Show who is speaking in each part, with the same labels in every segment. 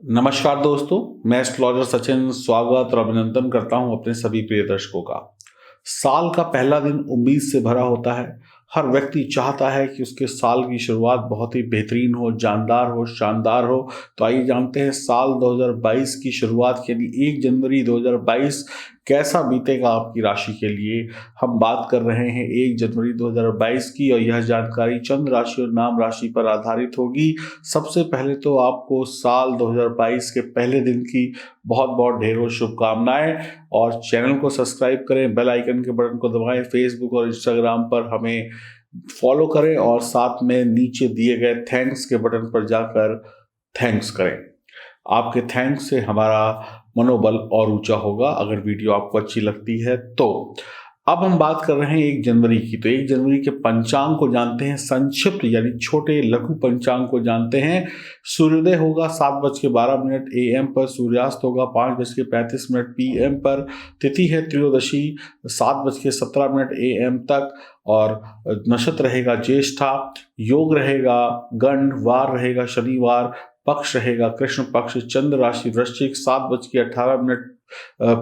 Speaker 1: नमस्कार दोस्तों, मैं एस्ट्रोलॉजर सचिन स्वागत और अभिनंदन करता हूं अपने सभी प्रिय दर्शकों का। साल का पहला दिन उम्मीद से भरा होता है। हर व्यक्ति चाहता है कि उसके साल की शुरुआत बहुत ही बेहतरीन हो, जानदार हो, शानदार हो। तो आइए जानते हैं साल 2022 की शुरुआत यानी 1 जनवरी 2022 कैसा बीतेगा आपकी राशि के लिए। हम बात कर रहे हैं 1 जनवरी 2022 की और यह जानकारी चंद्र राशि और नाम राशि पर आधारित होगी। सबसे पहले तो आपको साल 2022 के पहले दिन की बहुत बहुत ढेरों शुभकामनाएं और चैनल को सब्सक्राइब करें, बेल आइकन के बटन को दबाएं, फेसबुक और इंस्टाग्राम पर हमें फॉलो करें और साथ में नीचे दिए गए थैंक्स के बटन पर जाकर थैंक्स करें। आपके थैंक्स से हमारा मनोबल और ऊंचा होगा अगर वीडियो आपको अच्छी लगती है तो। अब हम बात कर रहे हैं 1 जनवरी की। तो 1 जनवरी के पंचांग को जानते हैं, संक्षिप्त यानी छोटे लघु पंचांग को जानते हैं। सूर्योदय होगा 7:12 AM पर, सूर्यास्त होगा 5:35 PM पर। तिथि है त्रयोदशी 7:17 AM तक और नक्षत्र रहेगा ज्येष्ठा। योग रहेगा गंड, वार रहेगा शनिवार, पक्ष रहेगा कृष्ण पक्ष। चंद्र राशि वृश्चिक 7:18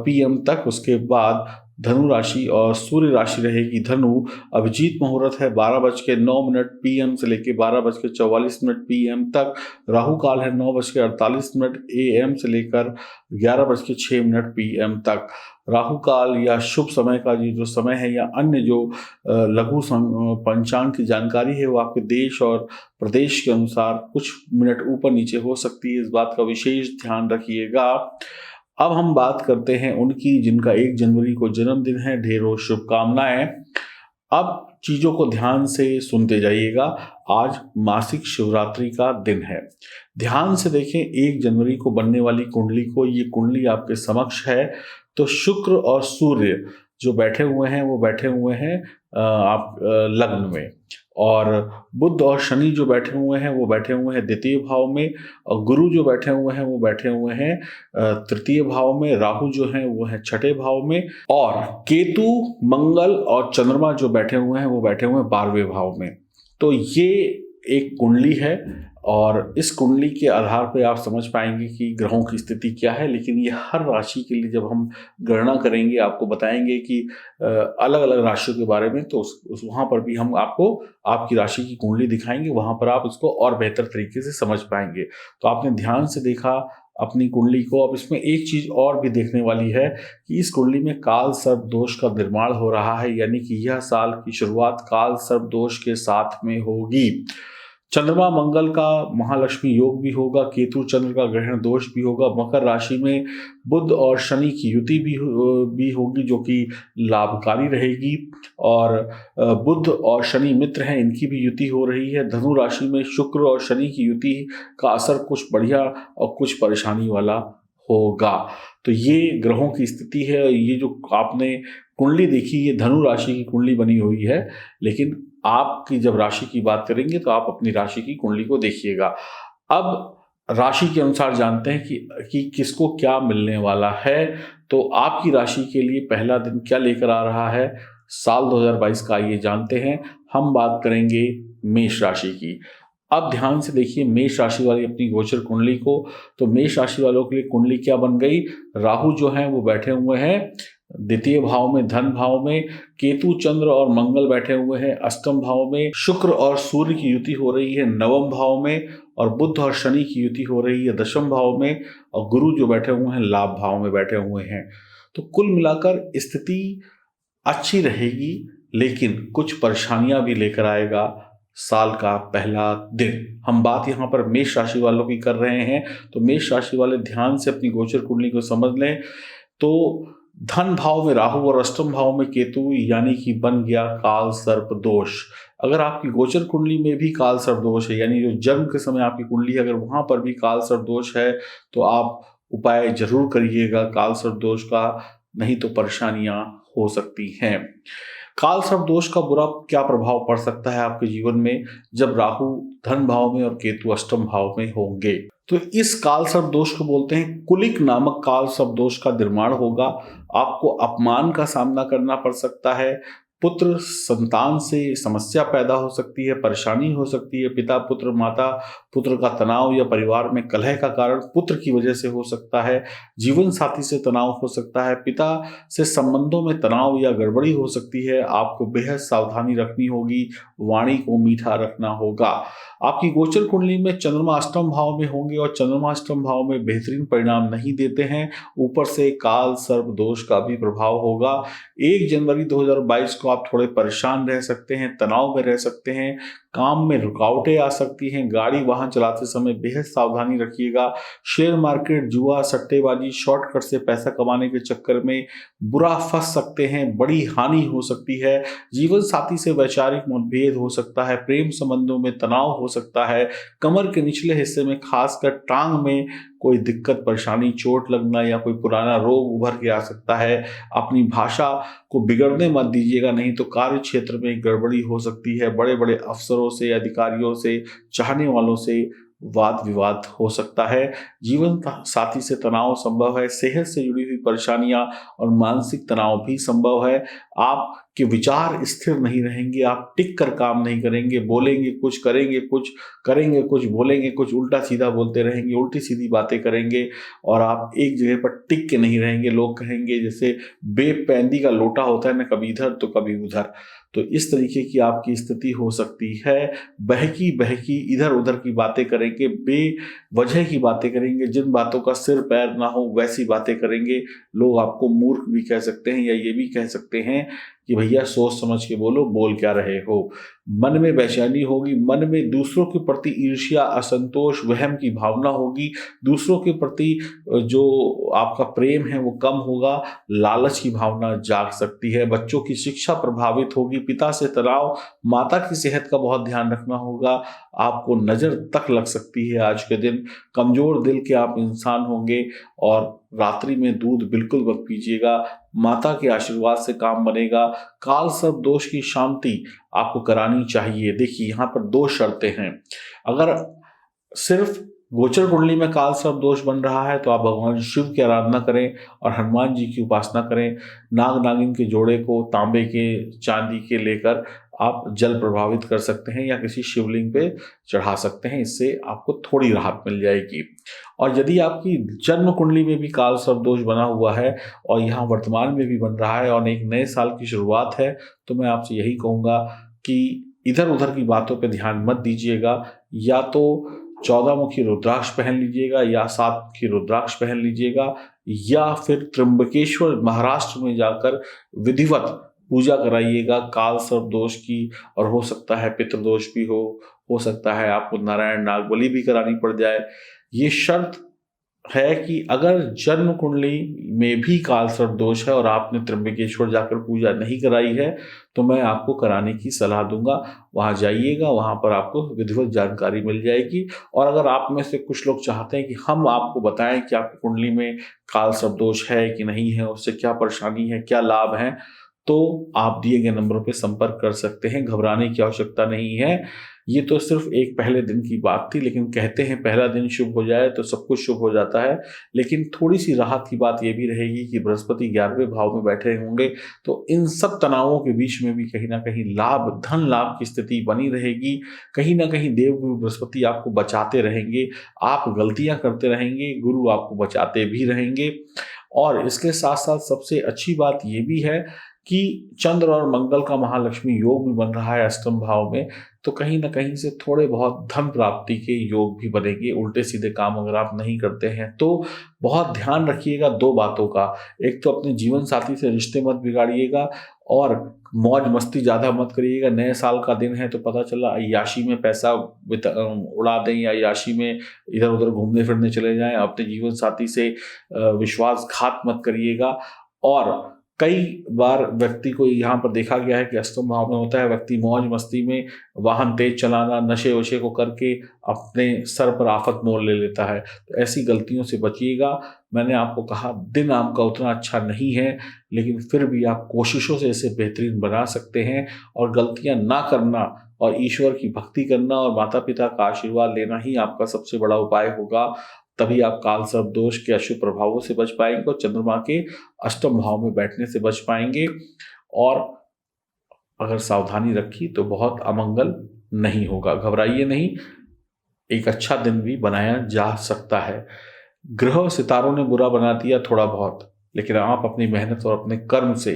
Speaker 1: PM तक। उसके बाद धनु राशि और सूर्य राशि रहेगी धनु। अभिजीत मुहूर्त है 12:09 PM से लेकर 12:44 PM तक। राहु काल है 9:48 AM से लेकर 11:06 PM तक। राहु काल या शुभ समय का ये जो समय है या अन्य जो लघु पंचांग की जानकारी है वो आपके देश और प्रदेश के अनुसार कुछ मिनट ऊपर नीचे हो सकती है, इस बात का विशेष ध्यान रखिएगा। अब हम बात करते हैं उनकी जिनका 1 जनवरी को जन्मदिन है, ढेरों शुभकामनाएं। अब चीजों को ध्यान से सुनते जाइएगा। आज मासिक शिवरात्रि का दिन है। ध्यान से देखें 1 जनवरी को बनने वाली कुंडली को। ये कुंडली आपके समक्ष है। तो शुक्र और सूर्य जो बैठे हुए हैं वो बैठे हुए हैं आप लग्न में, और बुध और शनि जो बैठे हुए हैं वो बैठे हुए हैं द्वितीय भाव में, और गुरु जो बैठे हुए हैं वो बैठे हुए हैं तृतीय भाव में। राहु जो है वो है छठे भाव में, और केतु, मंगल और चंद्रमा जो बैठे हुए हैं वो बैठे हुए हैं 12वें भाव में। तो ये एक कुंडली है और इस कुंडली के आधार पर आप समझ पाएंगे कि ग्रहों की स्थिति क्या है। लेकिन ये हर राशि के लिए जब हम गणना करेंगे, आपको बताएंगे कि अलग अलग राशियों के बारे में, तो वहाँ पर भी हम आपको आपकी राशि की कुंडली दिखाएंगे। वहाँ पर आप उसको और बेहतर तरीके से समझ पाएंगे। तो आपने ध्यान से देखा अपनी कुंडली को। अब इसमें एक चीज और भी देखने वाली है कि इस कुंडली में काल सर्प दोष का निर्माण हो रहा है, यानी कि यह साल की शुरुआत काल सर्प दोष के साथ में होगी। चंद्रमा मंगल का महालक्ष्मी योग भी होगा, केतु चंद्र का ग्रहण दोष भी होगा। मकर राशि में बुध और शनि की युति भी होगी जो कि लाभकारी रहेगी, और बुध और शनि मित्र हैं, इनकी भी युति हो रही है। धनु राशि में शुक्र और शनि की युति का असर कुछ बढ़िया और कुछ परेशानी वाला होगा। तो ये ग्रहों की स्थिति है। ये जो आपने कुंडली देखी ये धनु राशि की कुंडली बनी हुई है, लेकिन आपकी जब राशि की बात करेंगे तो आप अपनी राशि की कुंडली को देखिएगा। अब राशि के अनुसार जानते हैं कि किसको क्या मिलने वाला है। तो आपकी राशि के लिए पहला दिन क्या लेकर आ रहा है साल 2022 का, ये जानते हैं। हम बात करेंगे मेष राशि की। अब ध्यान से देखिए मेष राशि वाली अपनी गोचर कुंडली को। तो मेष राशि वालों के लिए कुंडली क्या बन गई। राहु जो है वो बैठे हुए हैं द्वितीय भाव में, धन भाव में। केतु चंद्र और मंगल बैठे हुए हैं अष्टम भाव में। शुक्र और सूर्य की युति हो रही है नवम भाव में, और बुध और शनि की युति हो रही है दशम भाव में, और गुरु जो बैठे हुए हैं लाभ भाव में बैठे हुए हैं। तो कुल मिलाकर स्थिति अच्छी रहेगी, लेकिन कुछ परेशानियां भी लेकर आएगा साल का पहला दिन। हम बात यहाँ पर मेष राशि वालों की कर रहे हैं। तो मेष राशि वाले ध्यान से अपनी गोचर कुंडली को समझ लें। तो धन भाव में राहु और अष्टम भाव में केतु, यानी कि बन गया काल सर्प दोष। अगर आपकी गोचर कुंडली में भी काल सर्प दोष है, यानी जो जन्म के समय आपकी कुंडली है, अगर वहां पर भी काल सर्प दोष है तो आप उपाय जरूर करिएगा काल सर्प दोष का, नहीं तो परेशानियां हो सकती हैं। काल सर्प दोष का बुरा क्या प्रभाव पड़ सकता है आपके जीवन में जब राहु धन भाव में और केतु अष्टम भाव में होंगे। तो इस काल सर्प दोष को बोलते हैं कुलिक नामक काल सर्प दोष का निर्माण होगा। आपको अपमान का सामना करना पड़ सकता है, पुत्र संतान से समस्या पैदा हो सकती है, परेशानी हो सकती है। पिता पुत्र, माता पुत्र का तनाव या परिवार में कलह का कारण पुत्र की वजह से हो सकता है। जीवन साथी से तनाव हो सकता है। पिता से संबंधों में तनाव या गड़बड़ी हो सकती है। आपको बेहद सावधानी रखनी होगी, वाणी को मीठा रखना होगा। आपकी गोचर कुंडली में चंद्रमा अष्टम भाव में होंगे और चंद्रमा अष्टम भाव में बेहतरीन परिणाम नहीं देते हैं। ऊपर से काल सर्प दोष का भी प्रभाव होगा। 1 जनवरी 2022 को आप थोड़े परेशान रह सकते हैं, तनाव में रह सकते हैं, काम में रुकावटें आ सकती हैं। गाड़ी वाहन चलाते समय बेहद सावधानी रखिएगा। शेयर मार्केट, जुआ, सट्टेबाजी, शॉर्टकट से पैसा कमाने के चक्कर में बुरा फंस सकते हैं, बड़ी हानि हो सकती है। जीवन साथी से वैचारिक मतभेद हो सकता है। प्रेम संबंधों में तनाव हो सकता है। कमर के निचले हिस्से में, खासकर टांग में कोई दिक्कत, परेशानी, चोट लगना या कोई पुराना रोग उभर के आ सकता है। अपनी भाषा को बिगड़ने मत दीजिएगा, नहीं तो कार्य क्षेत्र में गड़बड़ी हो सकती है। बड़े बड़े अफसरों से, अधिकारियों से, चाहने वालों से वाद विवाद हो सकता है। जीवन साथी से तनाव संभव है। सेहत से जुड़ी हुई परेशानियां और मानसिक तनाव भी संभव है। आपके विचार स्थिर नहीं रहेंगे, आप टिक कर काम नहीं करेंगे, बोलेंगे कुछ, करेंगे कुछ, करेंगे कुछ, बोलेंगे कुछ, उल्टा सीधा बोलते रहेंगे, उल्टी सीधी बातें करेंगे और आप एक जगह पर टिक के नहीं रहेंगे। लोग कहेंगे जैसे बेपैंदी का लोटा होता है ना, कभी इधर तो कभी उधर। तो इस तरीके की आपकी स्थिति हो सकती है। बहकी बहकी इधर उधर की बातें करेंगे, बेवजह की बातें करेंगे, जिन बातों का सिर पैर ना हो वैसी बातें करेंगे। लोग आपको मूर्ख भी कह सकते हैं या ये भी कह सकते हैं कि भैया सोच समझ के बोलो, बोल क्या रहे हो। मन में बेचैनी होगी, मन में दूसरों के प्रति ईर्ष्या, असंतोष, वहम की भावना होगी। दूसरों के प्रति जो आपका प्रेम है वो कम होगा। लालच की भावना जाग सकती है। बच्चों की शिक्षा प्रभावित होगी। पिता से तनाव, माता की सेहत का बहुत ध्यान रखना होगा। आपको नजर तक लग सकती है आज के दिन। कमजोर दिल के आप इंसान होंगे और रात्रि में दूध बिल्कुल मत पीजिएगा। माता के आशीर्वाद से काम बनेगा। काल सर्प दोष की शांति आपको करानी चाहिए। देखिए यहाँ पर 2 शर्तें हैं। अगर सिर्फ गोचर कुंडली में काल सर्प दोष बन रहा है तो आप भगवान शिव की आराधना करें और हनुमान जी की उपासना करें। नाग नागिन के जोड़े को तांबे के, चांदी के लेकर आप जल प्रभावित कर सकते हैं या किसी शिवलिंग पे चढ़ा सकते हैं। इससे आपको थोड़ी राहत मिल जाएगी। और यदि आपकी जन्म कुंडली में भी काल सर्प दोष बना हुआ है और यहाँ वर्तमान में भी बन रहा है और एक नए साल की शुरुआत है, तो मैं आपसे यही कहूँगा कि इधर उधर की बातों पे ध्यान मत दीजिएगा। या तो 14 मुखी रुद्राक्ष पहन लीजिएगा या 7 मुखी रुद्राक्ष पहन लीजिएगा या फिर त्र्यंबकेश्वर महाराष्ट्र में जाकर विधिवत पूजा कराइएगा काल सर्प दोष की। और हो सकता है पितृदोष भी हो सकता है आपको नारायण नाग बलि भी करानी पड़ जाए। ये शर्त है कि अगर जन्म कुंडली में भी काल सर्प दोष है और आपने त्र्यंबकेश्वर जाकर पूजा नहीं कराई है तो मैं आपको कराने की सलाह दूंगा। वहां जाइएगा, वहां पर आपको विधिवत जानकारी मिल जाएगी। और अगर आप में से कुछ लोग चाहते हैं कि हम आपको बताएं कि आपकी कुंडली में काल सर्प दोष है कि नहीं है, उससे क्या परेशानी है, क्या लाभ है, तो आप दिए गए नंबरों पर संपर्क कर सकते हैं। घबराने की आवश्यकता नहीं है। ये तो सिर्फ एक पहले दिन की बात थी, लेकिन कहते हैं पहला दिन शुभ हो जाए तो सब कुछ शुभ हो जाता है। लेकिन थोड़ी सी राहत की बात ये भी रहेगी कि बृहस्पति 11वें भाव में बैठे होंगे तो इन सब तनावों के बीच में भी कहीं ना कहीं लाभ, धन लाभ की स्थिति बनी रहेगी। कहीं ना कहीं देवगुरु बृहस्पति आपको बचाते रहेंगे। आप गलतियां करते रहेंगे, गुरु आपको बचाते भी रहेंगे। और इसके साथ साथ सबसे अच्छी बात ये भी है कि चंद्र और मंगल का महालक्ष्मी योग भी बन रहा है अष्टम भाव में, तो कहीं ना कहीं से थोड़े बहुत धन प्राप्ति के योग भी बनेंगे। उल्टे सीधे काम अगर आप नहीं करते हैं तो बहुत ध्यान रखिएगा 2 बातों का। एक तो अपने जीवन साथी से रिश्ते मत बिगाड़िएगा और मौज मस्ती ज़्यादा मत करिएगा। नए साल का दिन है तो पता चला अय्याशी में पैसा उड़ा दें या अय्याशी में इधर उधर घूमने फिरने चले जाएं। अपने जीवन साथी से विश्वासघात मत करिएगा। और कई बार व्यक्ति को यहाँ पर देखा गया है कि अष्टम भाव में होता है, व्यक्ति मौज मस्ती में वाहन तेज चलाना, नशे वशे को करके अपने सर पर आफत मोल ले लेता है। तो ऐसी गलतियों से बचिएगा। मैंने आपको कहा दिन आपका उतना अच्छा नहीं है, लेकिन फिर भी आप कोशिशों से इसे बेहतरीन बना सकते हैं। और गलतियां ना करना और ईश्वर की भक्ति करना और माता पिता का आशीर्वाद लेना ही आपका सबसे बड़ा उपाय होगा। तभी आप काल सर्प दोष के अशुभ प्रभावों से बच पाएंगे और चंद्रमा के अष्टम भाव में बैठने से बच पाएंगे। और अगर सावधानी रखी तो बहुत अमंगल नहीं होगा। घबराइए नहीं, एक अच्छा दिन भी बनाया जा सकता है। ग्रह सितारों ने बुरा बना दिया थोड़ा बहुत, लेकिन आप अपनी मेहनत और अपने कर्म से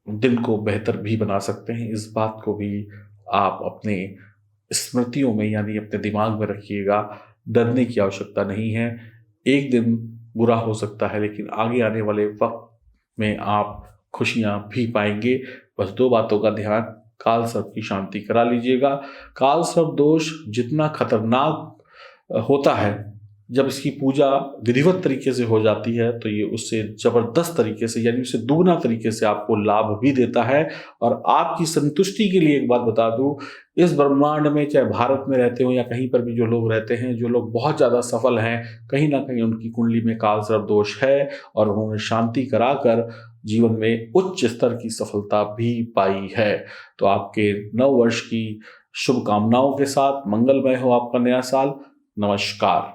Speaker 1: दिन को बेहतर भी बना सकते हैं। इस बात को भी आप अपने स्मृतियों में यानी अपने दिमाग में रखिएगा। डरने की आवश्यकता नहीं है। एक दिन बुरा हो सकता है, लेकिन आगे आने वाले वक्त में आप खुशियां भी पाएंगे। बस दो बातों का ध्यान, काल सर्प की शांति करा लीजिएगा। काल सर्प दोष जितना खतरनाक होता है, जब इसकी पूजा विधिवत तरीके से हो जाती है तो ये उससे जबरदस्त तरीके से यानी उससे दुगना तरीके से आपको लाभ भी देता है। और आपकी संतुष्टि के लिए एक बात बता दूं, इस ब्रह्मांड में चाहे भारत में रहते हो या कहीं पर भी जो लोग रहते हैं, जो लोग बहुत ज़्यादा सफल हैं, कहीं ना कहीं उनकी कुंडली में काल सर्प दोष है और उन्होंने शांति कराकर जीवन में उच्च स्तर की सफलता भी पाई है। तो आपके नव वर्ष की शुभकामनाओं के साथ मंगलमय हो आपका नया साल। नमस्कार।